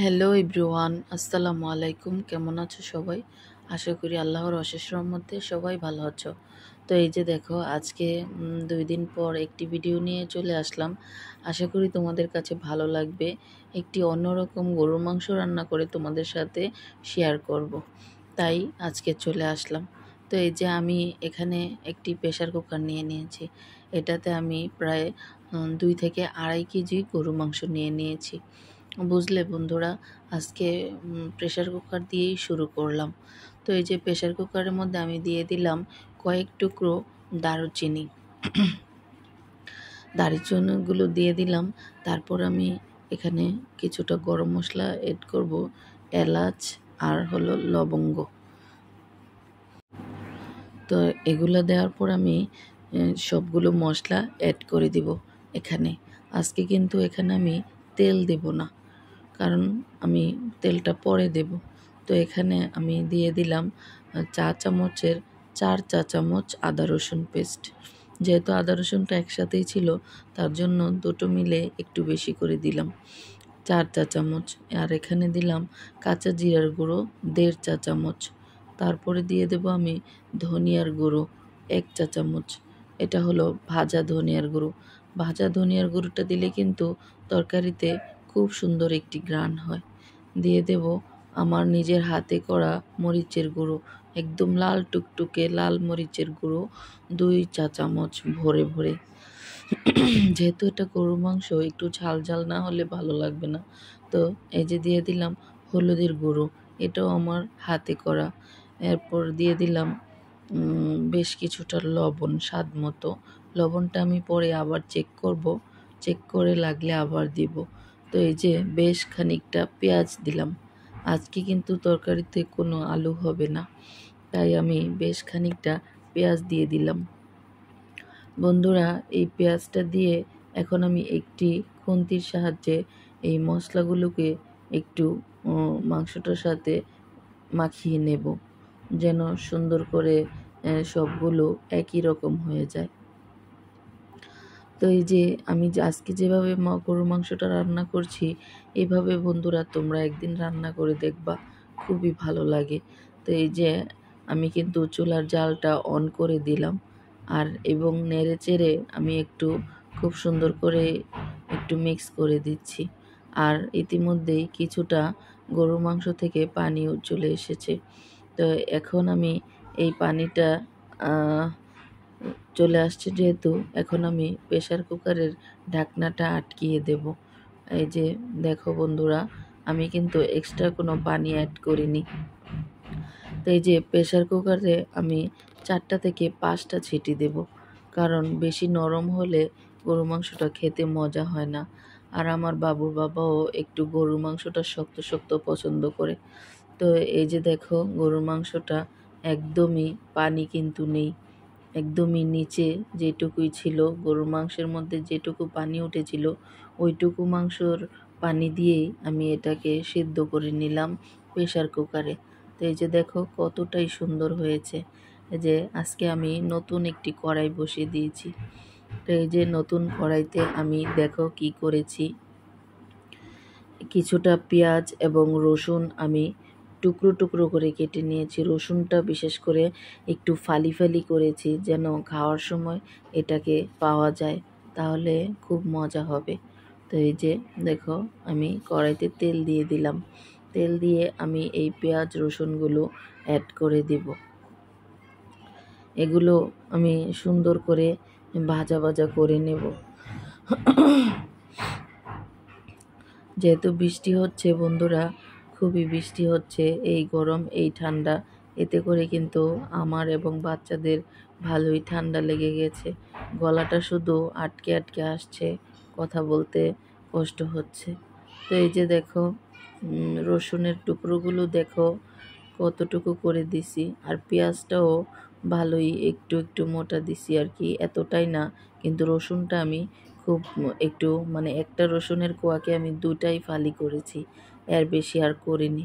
Hello everyone, আসসালামু আলাইকুম। কেমন আছো সবাই? আশা করি আল্লাহর অশেষ রহমতে সবাই ভালো আছো। তো এই যে দেখো, আজকে 2 দিন পর একটি ভিডিও নিয়ে চলে আসলাম। আশা করি তোমাদের কাছে ভালো লাগবে। একটি অন্যরকম গরুর মাংস রান্না করে তোমাদের সাথে শেয়ার করব। তাই আজকে চলে আসলাম। তো এই যে আমি এখানে একটি প্রেসার কুকার নিয়ে নিয়েছি। এটাতে আমি প্রায় 2 থেকে 2.5 কেজি গরু মাংস নিয়ে নিয়েছি। বুঝলে বন্ধুরা, আজকে প্রেসার কুকার দিয়েই শুরু করলাম। তো এই যে প্রেসার কুকারের মধ্যে আমি দিয়ে দিলাম কয়েক টুকরো দারুচিনি। দারুচিনিগুলো দিয়ে দিলাম। তারপর আমি এখানে কিছুটা গরম মশলা এড করব, এলাচ আর হলো লবঙ্গ। তো এগুলো দেওয়ার পর আমি সবগুলো মশলা অ্যাড করে দিব এখানে। আজকে কিন্তু এখানে আমি তেল দেব না, কারণ আমি তেলটা পরে দেব। তো এখানে আমি দিয়ে দিলাম চা চামচের 4 চা চামচ আদা রসুন পেস্ট। যেহেতু আদা রসুনটা একসাথেই ছিল, তার জন্য দুটো মিলে একটু বেশি করে দিলাম, 4 চা চামচ। আর এখানে দিলাম কাঁচা জিরার গুঁড়ো 1.5 চা চামচ। তারপরে দিয়ে দেব আমি ধনিয়ার গুঁড়ো 1 চা চামচ। এটা হলো ভাজা ধনিয়ার গুঁড়ো। ভাজা ধনিয়ার গুঁড়োটা দিলে কিন্তু তরকারিতে খুব সুন্দর একটি ঘ্রাণ হয়। দিয়ে দেব আমার নিজের হাতে করা মরিচের গুঁড়ো, একদম লাল টুকটুকে লাল মরিচের গুঁড়ো 2 চা চামচ ভরে ভরে। যেহেতু এটা গরুর মাংস, একটু ঝাল ঝাল না হলে ভালো লাগবে না। তো এই যে দিয়ে দিলাম হলুদের গুঁড়ো, এটাও আমার হাতে করা। এরপর দিয়ে দিলাম বেশ কিছুটা লবণ স্বাদ মতো। লবণটা আমি পরে আবার চেক করব, চেক করে লাগলে আবার দিব। তো এই যে বেশ খানিকটা পেঁয়াজ দিলাম। আজকে কিন্তু তরকারিতে কোনো আলু হবে না, তাই আমি বেশ খানিকটা পেঁয়াজ দিয়ে দিলাম। বন্ধুরা, এই পেঁয়াজটা দিয়ে এখন আমি একটি খুন্তির সাহায্যে এই মশলাগুলোকে একটু মাংসটার সাথে মাখিয়ে নেব, যেন সুন্দর করে সবগুলো একই রকম হয়ে যায়। তো এই যে আমি আজকে যেভাবে গরুর মাংসটা রান্না করছি, এভাবে বন্ধুরা তোমরা একদিন রান্না করে দেখবা, খুবই ভালো লাগে। তো এই যে আমি কিন্তু চুলার জালটা অন করে দিলাম, আর এবং নেড়ে চেড়ে আমি একটু খুব সুন্দর করে একটু মিক্স করে দিচ্ছি। আর ইতিমধ্যেই কিছুটা গরুর মাংস থেকে পানিও চলে এসেছে। তো এখন আমি এই পানিটা চলে আসছে যেহেতু, এখন আমি প্রেসার কুকারের ঢাকনাটা আটকিয়ে দেব। এই যে দেখো বন্ধুরা, আমি কিন্তু এক্সট্রা কোনো পানি অ্যাড করিনি। তো এই যে প্রেসার কুকারে আমি 4টা থেকে 5টা সিটি দেব, কারণ বেশি নরম হলে গরু মাংসটা খেতে মজা হয় না। আর আমার বাবুর বাবাও একটু গরুর মাংসটা শক্ত শক্ত পছন্দ করে। তো এই যে দেখো, গরুর মাংসটা একদমই পানি কিন্তু নেই, একদমই নিচে যেটুকুই ছিল, গরুর মাংসের মধ্যে যেটুকু পানি উঠেছিল ওইটুকু মাংসর পানি দিয়েই আমি এটাকে সিদ্ধ করে নিলাম প্রেসার কুকারে। তো এই যে দেখো কতটাই সুন্দর হয়েছে। এই যে আজকে আমি নতুন একটি কড়াই বসিয়ে দিয়েছি। তো এই যে নতুন কড়াইতে আমি দেখো কি করেছি, কিছুটা পেঁয়াজ এবং রসুন আমি টুকরো টুকরো করে কেটে নিয়েছি। রসুনটা বিশেষ করে একটু ফালি ফালি করেছি, যেন খাওয়ার সময় এটাকে পাওয়া যায়, তাহলে খুব মজা হবে। তো এই যে দেখো, আমি কড়াইতে তেল দিয়ে দিলাম। তেল দিয়ে আমি এই পেঁয়াজ রসুনগুলো অ্যাড করে দেব। এগুলো আমি সুন্দর করে ভাজা ভাজা করে নেব। যেহেতু বৃষ্টি হচ্ছে বন্ধুরা, খুবই বৃষ্টি হচ্ছে, এই গরম এই ঠান্ডা, এতে করে কিন্তু আমার এবং বাচ্চাদের ভালোই ঠান্ডা লেগে গেছে। গলাটা শুধু আটকে আটকে আসছে, কথা বলতে কষ্ট হচ্ছে। তো এই যে দেখো, রসুনের টুকরোগুলো দেখো কতটুকু করে দিছি, আর পেঁয়াজটাও ভালোই একটু একটু মোটা দিছি আর কি, এতটাই না। কিন্তু রসুনটা আমি খুব একটু, মানে একটা রসুনের কোয়াকে আমি 2টাই ফালি করেছি, এর বেশি আর করিনি।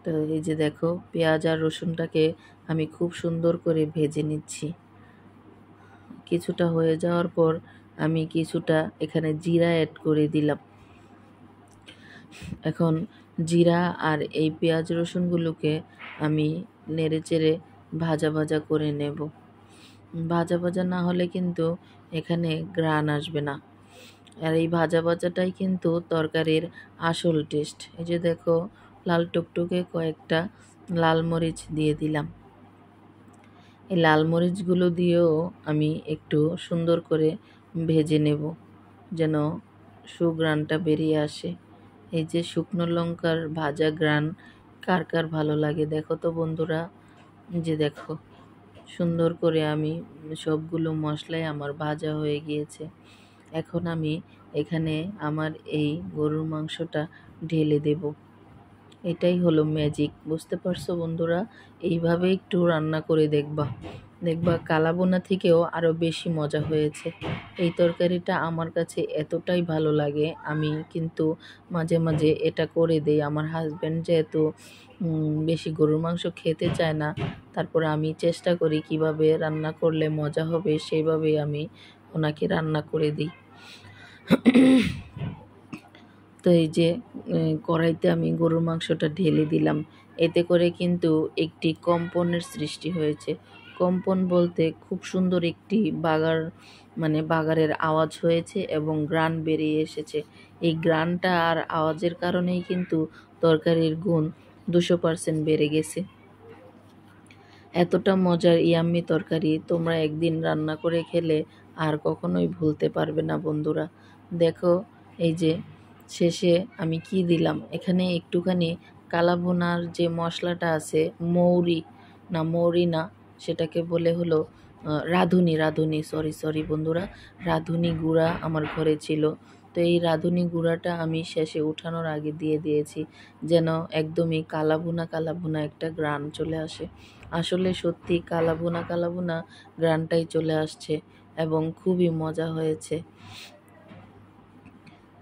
তো এই যে দেখো, পেঁয়াজ আর রসুনটাকে আমি খুব সুন্দর করে ভেজে নিচ্ছি। কিছুটা হয়ে যাওয়ার পর আমি কিছুটা এখানে জিরা অ্যাড করে দিলাম। এখন জিরা আর এই পেঁয়াজ রসুনগুলোকে আমি নেড়েচেড়ে ভাজা ভাজা করে নেব। ভাজা ভাজা না হলে কিন্তু এখানে ঘ্রাণ আসবে না। আর এই ভাজা ভাজাটাই কিন্তু তরকারির আসল টেস্ট। এই যে দেখো, লাল টুকটুকে কয়েকটা লাল মরিচ দিয়ে দিলাম। এই লাল মরিচগুলো দিয়েও আমি একটু সুন্দর করে ভেজে নেব, যেন সুঘ্রাণটা বেরিয়ে আসে। এই যে শুকনো লঙ্কার ভাজা ঘ্রাণ কার কার ভালো লাগে দেখো তো বন্ধুরা। যে দেখো, সুন্দর করে আমি সবগুলো মশলাই আমার ভাজা হয়ে গিয়েছে। এখন আমি এখানে আমার এই গরুর মাংসটা ঢেলে দেব। এটাই হলো ম্যাজিক, বুঝতে পারছো বন্ধুরা? এইভাবে একটু রান্না করে দেখবা, দেখবা কালাবোনা থেকেও আরও বেশি মজা হয়েছে। এই তরকারিটা আমার কাছে এতটাই ভালো লাগে, আমি কিন্তু মাঝে মাঝে এটা করে দেই। আমার হাজব্যান্ড যেহেতু বেশি গরুর মাংস খেতে চায় না, তারপরে আমি চেষ্টা করি কিভাবে রান্না করলে মজা হবে, সেইভাবেই আমি ওনাকে রান্না করে দিই। তো এই যে কড়াইতে আমি গরুর মাংসটা ঢেলে দিলাম। এতে করে কিন্তু একটি কম্পনের সৃষ্টি হয়েছে। কম্পন বলতে খুব সুন্দর একটি বাগারের আওয়াজ হয়েছে এবং ঘ্রাণ বেরিয়ে এসেছে। এই ঘ্রাণটা আর আওয়াজের কারণেই কিন্তু তরকারির গুণ 200% বেড়ে গেছে। এতটা মজার ইয়াম্মি তরকারি তোমরা একদিন রান্না করে খেলে আর কখনোই ভুলতে পারবে না বন্ধুরা। দেখো, এই যে শেষে আমি কি দিলাম, এখানে একটুখানি কালাভুনার যে মশলাটা আছে, মৌরি না, সেটাকে বলে হলো রাঁধুনি, সরি বন্ধুরা, রাঁধুনি গুঁড়া আমার ঘরে ছিল। তো এই রাঁধুনি গুঁড়াটা আমি শেষে উঠানোর আগে দিয়ে দিয়েছি, যেন একদমই কালাভুনা একটা ঘ্রাণ চলে আসে। আসলে সত্যি কালাভুনা ঘ্রাণটাই চলে আসছে এবং খুবই মজা হয়েছে।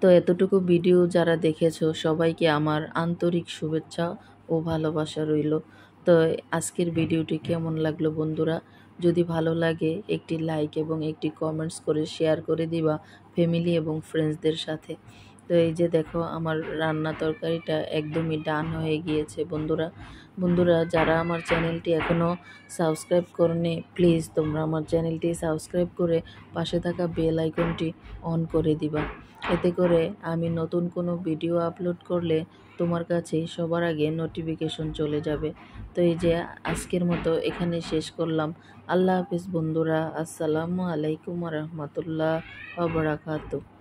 তো এতটুকু ভিডিও যারা দেখেছো সবাইকে আমার আন্তরিক শুভেচ্ছা ও ভালোবাসা রইল। তো আজকের ভিডিওটি কেমন লাগলো বন্ধুরা? যদি ভালো লাগে একটি লাইক এবং একটি কমেন্টস করে শেয়ার করে দিবা ফ্যামিলি এবং ফ্রেন্ডসদের সাথে। তো এই যে দেখো, আমার রান্না তরকারিটা একদমই ডান হয়ে গিয়েছে বন্ধুরা যারা আমার চ্যানেলটি এখনও সাবস্ক্রাইব করনি, প্লিজ তোমরা আমার চ্যানেলটি সাবস্ক্রাইব করে পাশে থাকা বেল আইকনটি অন করে দিবা। এতে করে আমি নতুন কোনো ভিডিও আপলোড করলে তোমার কাছে সবার আগে নোটিফিকেশন চলে যাবে। তো এই যে আজকের মতো এখানে শেষ করলাম। আল্লাহ হাফিজ বন্ধুরা। আসসালামু আলাইকুম ওয়া রাহমাতুল্লাহ ওয়া বারাকাতুহু।